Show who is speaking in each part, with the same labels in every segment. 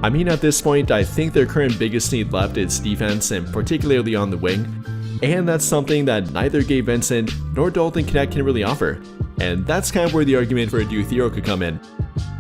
Speaker 1: I mean, at this point, I think their current biggest need left is defense, and particularly on the wing, and that's something that neither Gabe Vincent nor Dalton Knecht can really offer, and that's kind of where the argument for Adou Theiro could come in.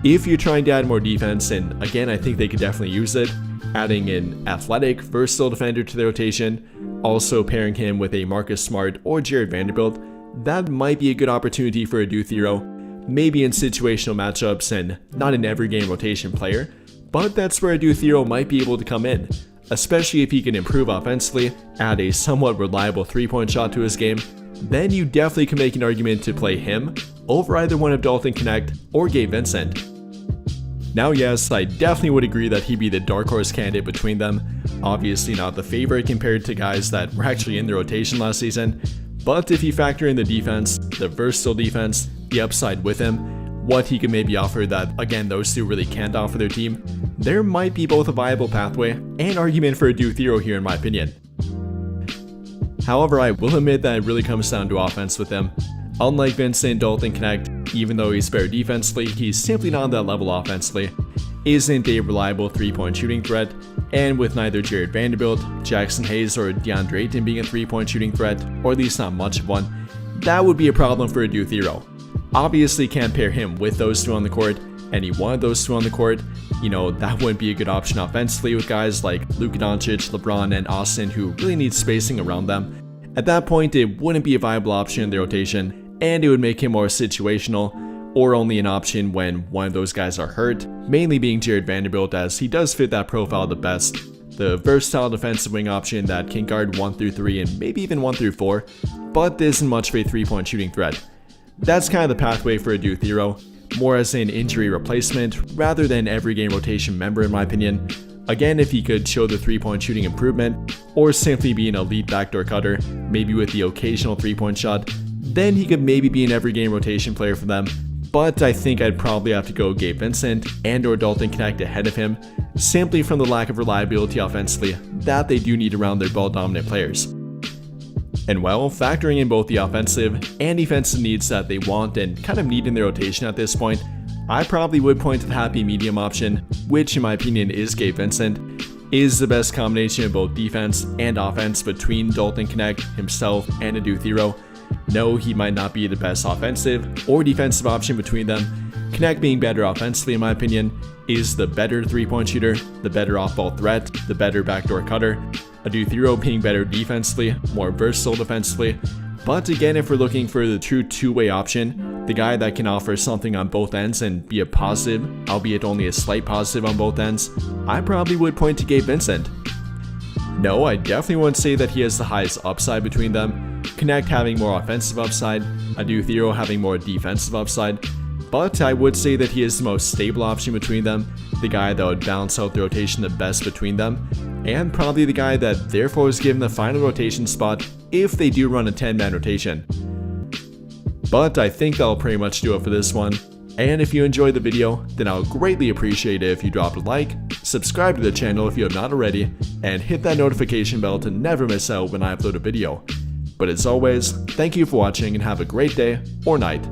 Speaker 1: If you're trying to add more defense, and again I think they could definitely use it, adding an athletic, versatile defender to the rotation, also pairing him with a Marcus Smart or Jared Vanderbilt, that might be a good opportunity for Adou Theiro, maybe in situational matchups and not an every game rotation player, but that's where Adou Theiro might be able to come in, especially if he can improve offensively, add a somewhat reliable 3-point shot to his game. Then you definitely can make an argument to play him over either one of Dalton Knecht or Gabe Vincent. Now yes, I definitely would agree that he'd be the dark horse candidate between them, obviously not the favorite compared to guys that were actually in the rotation last season, but if you factor in the defense, the versatile defense, the upside with him, what he can maybe offer that, again, those two really can't offer their team, there might be both a viable pathway and argument for Adou Theiro here in my opinion. However, I will admit that it really comes down to offense with him. Unlike Vincent, Dalton Knecht, even though he's better defensively, he's simply not on that level offensively, isn't a reliable 3-point shooting threat, and with neither Jared Vanderbilt, Jackson Hayes, or DeAndre Ayton being a 3-point shooting threat, or at least not much of one, that would be a problem for Adou Theiro. Obviously can't pair him with those two on the court, any one of those two on the court, that wouldn't be a good option offensively with guys like Luka Doncic, LeBron, and Austin who really need spacing around them. At that point, it wouldn't be a viable option in the rotation, and it would make him more situational, or only an option when one of those guys are hurt, mainly being Jared Vanderbilt as he does fit that profile the best. The versatile defensive wing option that can guard 1 through 3 and maybe even 1 through 4, but isn't much of a 3-point shooting threat. That's kind of the pathway for Adou Theiro, more as an injury replacement rather than every game rotation member in my opinion. Again, if he could show the 3-point shooting improvement, or simply be an elite backdoor cutter, maybe with the occasional 3-point shot, then he could maybe be an every game rotation player for them, but I think I'd probably have to go Gabe Vincent and or Dalton Knecht ahead of him, simply from the lack of reliability offensively that they do need around their ball dominant players. And well, factoring in both the offensive and defensive needs that they want and kind of need in their rotation at this point, I probably would point to the happy medium option, which in my opinion is Gabe Vincent, is the best combination of both defense and offense between Dalton Knecht himself and Adou Theiro. No, he might not be the best offensive or defensive option between them. Knecht being better offensively in my opinion is the better 3-point shooter, the better off-ball threat, the better backdoor cutter. Adou Theiro being better defensively, more versatile defensively. But again, if we're looking for the true two-way option, the guy that can offer something on both ends and be a positive, albeit only a slight positive on both ends, I probably would point to Gabe Vincent. No, I definitely wouldn't say that he has the highest upside between them, Knecht having more offensive upside, Adou Theiro having more defensive upside, but I would say that he is the most stable option between them, the guy that would balance out the rotation the best between them, and probably the guy that therefore is given the final rotation spot if they do run a 10-man rotation. But I think that'll pretty much do it for this one, and if you enjoyed the video, then I'll greatly appreciate it if you drop a like, subscribe to the channel if you have not already, and hit that notification bell to never miss out when I upload a video. But as always, thank you for watching and have a great day or night.